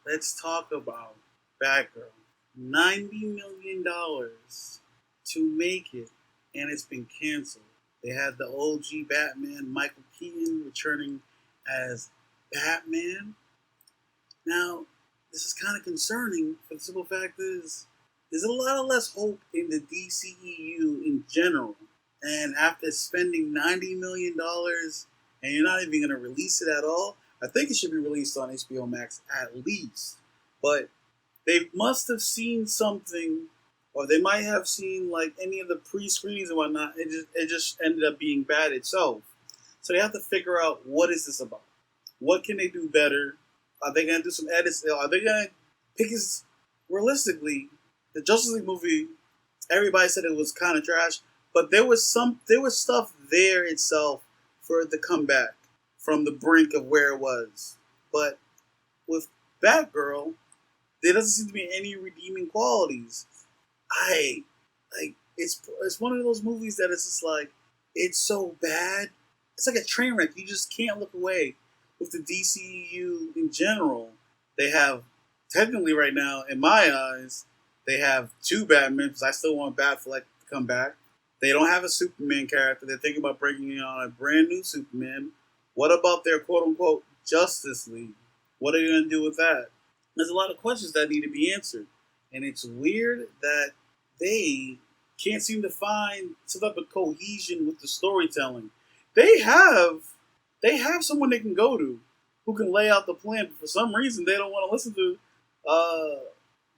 let's talk about Batgirl. $90 million to make it, and it's been canceled. They had the OG Batman, Michael Keaton, returning as Batman. Now, this is kind of concerning for the simple fact is there's a lot of less hope in the DCEU in general. And after spending $90 million and you're not even going to release it at all, I think it should be released on HBO Max at least. But they must have seen something, or they might have seen like any of the pre-screenings and whatnot. It just ended up being bad itself. So they have to figure out what is this about. What can they do better? Are they gonna do some edits? Are they gonna pick his realistically? The Justice League movie, everybody said it was kind of trash, but there was stuff there itself for it to come back from the brink of where it was. But with Batgirl, there doesn't seem to be any redeeming qualities. I like it's one of those movies that it's just like it's so bad. It's like a train wreck. You just can't look away. With the DCEU in general, they have technically right now, in my eyes, they have two Batmen because I still want Batfleck to come back. They don't have a Superman character. They're thinking about bringing on a brand new Superman. What about their quote unquote Justice League? What are you going to do with that? There's a lot of questions that need to be answered. And it's weird that they can't seem to find some type of cohesion with the storytelling. They have they have someone they can go to who can lay out the plan, but for some reason they don't want to listen to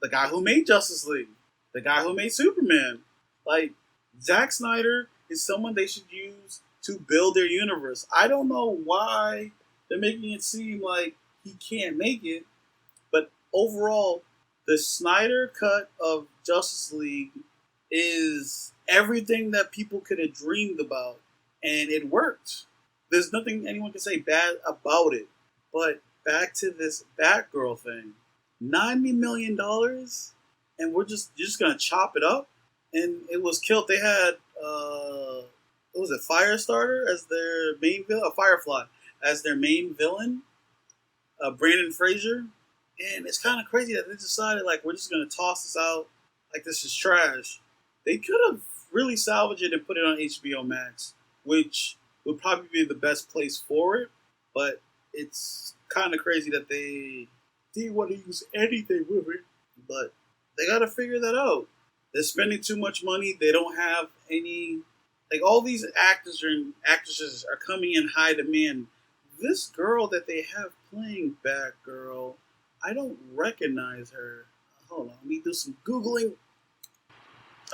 the guy who made Justice League, the guy who made Superman. Like Zack Snyder is someone they should use to build their universe. I don't know why they're making it seem like he can't make it, but overall, the Snyder cut of Justice League is everything that people could have dreamed about, and it worked. There's nothing anyone can say bad about it. But back to this Batgirl thing, $90 million, and you're just gonna chop it up, and it was killed. They had what was it, Firestarter as their main villain, Firefly as their main villain, Brandon Fraser, and it's kind of crazy that they decided like we're just gonna toss this out like this is trash. They could have really salvaged it and put it on HBO Max, which would probably be the best place for it. But it's kind of crazy that they didn't want to use anything with it. But they got to figure that out. They're spending too much money. They don't have any. Like all these actors and actresses are coming in high demand. This girl that they have playing Batgirl, I don't recognize her. Hold on, let me do some googling.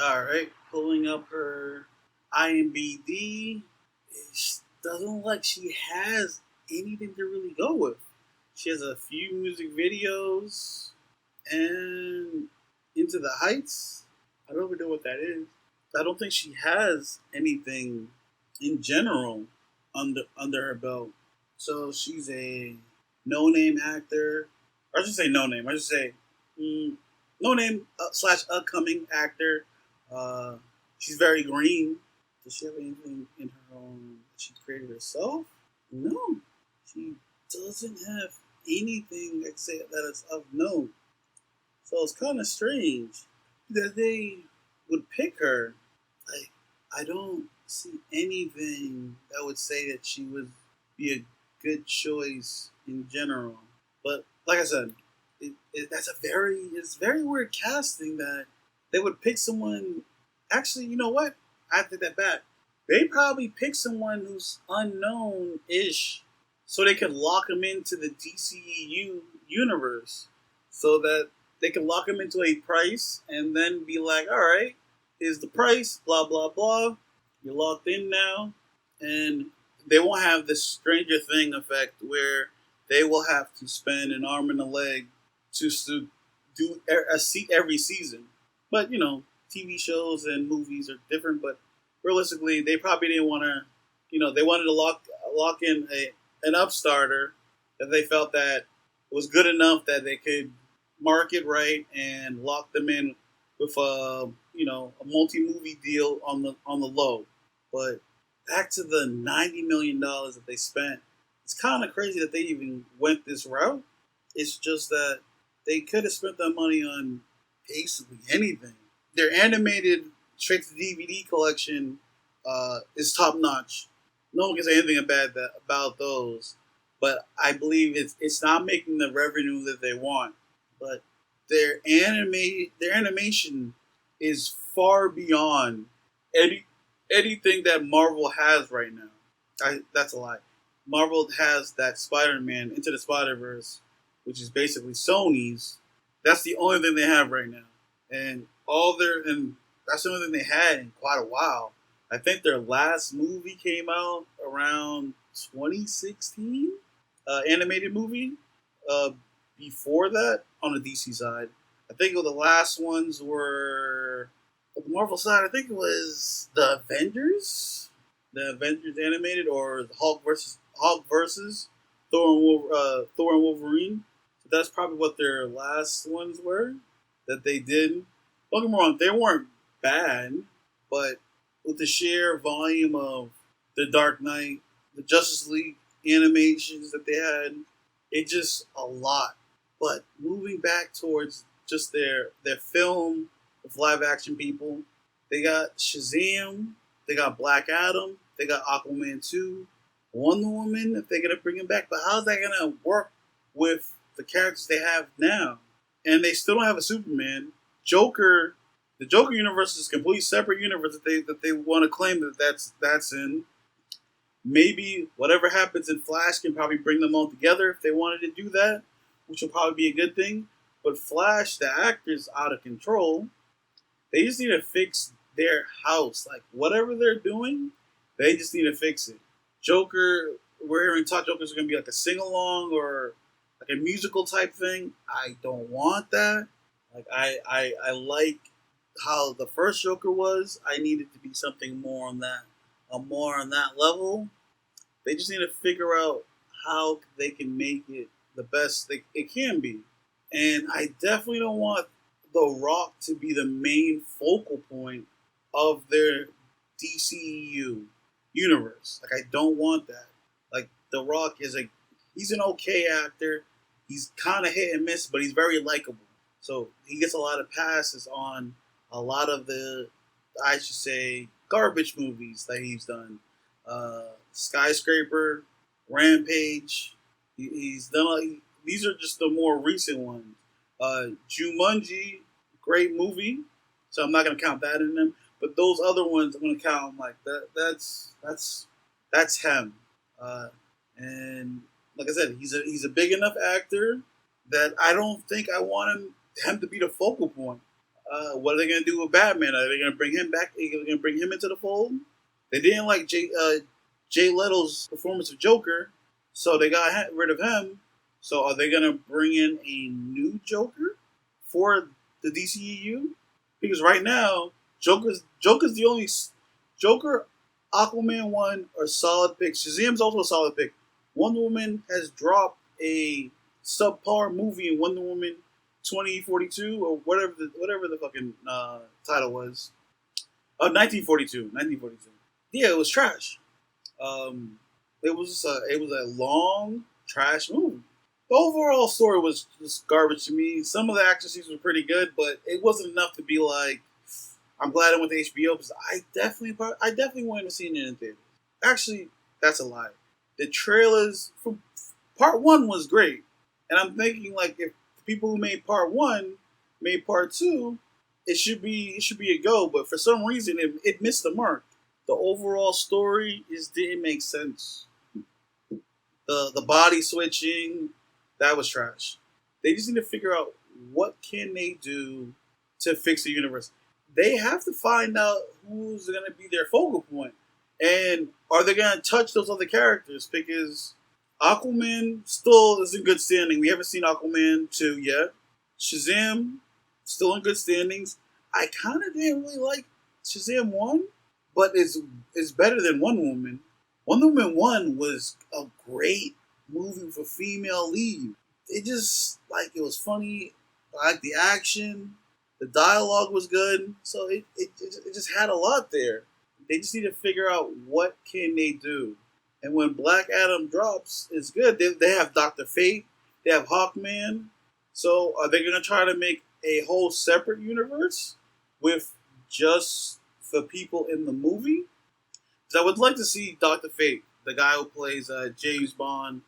All right, pulling up her IMDb. It doesn't look like she has anything to really go with. She has a few music videos and Into the Heights. I don't even know what that is. I don't think she has anything in general under her belt. So she's a no name actor. Or I should say no name. I should say no name slash upcoming actor. She's very green. Does she have anything in her own that she created herself? No. She doesn't have anything that say that is of note. So it's kind of strange that they would pick her. Like, I don't see anything that would say that she would be a good choice in general. But like I said, it's very weird casting that they would pick someone. Actually, you know what? I take that back. They probably pick someone who's unknown-ish so they can lock him into the DCEU universe, so that they can lock him into a price and then be like, all right, here's the price, blah, blah, blah. You're locked in now. And they won't have this Stranger Thing effect where they will have to spend an arm and a leg to do a seat every season. But, TV shows and movies are different, but realistically, they probably didn't want to, they wanted to lock in an upstarter that they felt that was good enough that they could market right and lock them in with a multi-movie deal on the low. But back to the $90 million that they spent, it's kind of crazy that they even went this route. It's just that they could have spent that money on basically anything. Their animated straight to DVD collection is top notch. No one can say anything about those, but I believe it's not making the revenue that they want. But their animation is far beyond anything that Marvel has right now. That's a lie. Marvel has that Spider-Man Into the Spider-Verse, which is basically Sony's. That's the only thing they have right now, and that's the only thing they had in quite a while. I think their last movie came out around 2016, animated movie. Uh, Before that, on the DC side, I think the last ones were on the Marvel side. I think it was the Avengers animated, or Hulk versus Thor and Wolverine. So that's probably what their last ones were that they did. Don't get me wrong, they weren't bad, but with the sheer volume of the Dark Knight, the Justice League animations that they had, it just a lot. But moving back towards just their film with live action people, they got Shazam, they got Black Adam, they got Aquaman 2, Wonder Woman, if they're gonna bring him back. But how's that gonna work with the characters they have now? And they still don't have a Superman. Joker, the Joker universe is a completely separate universe that they want to claim that's in. Maybe whatever happens in Flash can probably bring them all together if they wanted to do that, which will probably be a good thing. But Flash, the actor's out of control. They just need to fix their house. Like, whatever they're doing, they just need to fix it. Joker, we're hearing talk Joker's going to be like a sing-along or like a musical type thing. I don't want that. Like, I like how the first Joker was. I need it to be something more on that level. They just need to figure out how they can make it the best it can be. And I definitely don't want The Rock to be the main focal point of their DCEU universe. Like, I don't want that. Like, The Rock he's an okay actor. He's kind of hit and miss, but he's very likable. So he gets a lot of passes on a lot of I should say, garbage movies that he's done. Skyscraper, Rampage. He's done. These are just the more recent ones. Jumanji, great movie. So I'm not gonna count that in them. But those other ones, I'm gonna count them like that. That's him. And like I said, he's a big enough actor that I don't think I want him to be the focal point. What are they gonna do with Batman? Are they gonna bring him back? Are they gonna bring him into the fold? They didn't like Jay Leto's performance of Joker, so they got rid of him. So are they gonna bring in a new Joker for the DCEU? Because right now, Joker's the only Joker, Aquaman 1 are solid picks. Shazam's also a solid pick. Wonder Woman has dropped a subpar movie in Wonder Woman 2042 or whatever the fucking title was. 1942. Yeah, it was trash. It was a long trash movie. The overall story was just garbage to me. Some of the action scenes were pretty good, but it wasn't enough to be like, I'm glad I went to HBO because I definitely wanted to see it in theaters. Actually, that's a lie. The trailers for part 1 was great, and I'm thinking like if the people who made part 1 made part 2, it should be a go. But for some reason, it missed the mark. The overall story didn't make sense. The body switching, that was trash. They just need to figure out what can they do to fix the universe. They have to find out who's going to be their focal point. And are they going to touch those other characters? Because Aquaman still is in good standing. We haven't seen Aquaman 2 yet. Shazam, still in good standings. I kind of didn't really like Shazam 1, but it's better than Wonder Woman. Wonder Woman 1 was a great movie for female lead. It just, it was funny. I liked the action. The dialogue was good. So it just had a lot there. They just need to figure out what can they do. And when Black Adam drops, it's good. They have Dr. Fate. They have Hawkman. So are they gonna try to make a whole separate universe with just the people in the movie? Because I would like to see Doctor Fate, the guy who plays James Bond.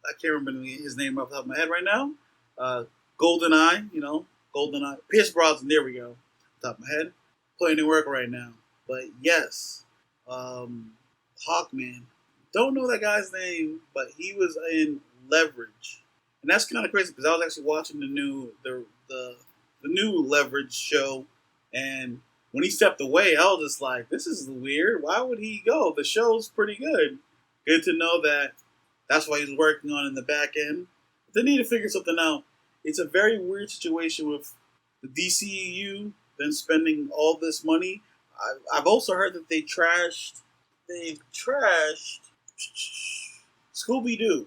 I can't remember his name off the top of my head right now. Uh, Golden Eye, Golden Eye. Pierce Brosnan. There we go. Off the top of my head, playing in work right now. But yes, um, Hawkman. Don't know that guy's name, but he was in Leverage, and that's kind of crazy because I was actually watching the new Leverage show, and when he stepped away, I was just like, "This is weird. Why would he go? The show's pretty good. Good to know that that's what he's working on in the back end. They need to figure something out. It's a very weird situation with the DCEU then spending all this money. I've also heard that they trashed Scooby Doo.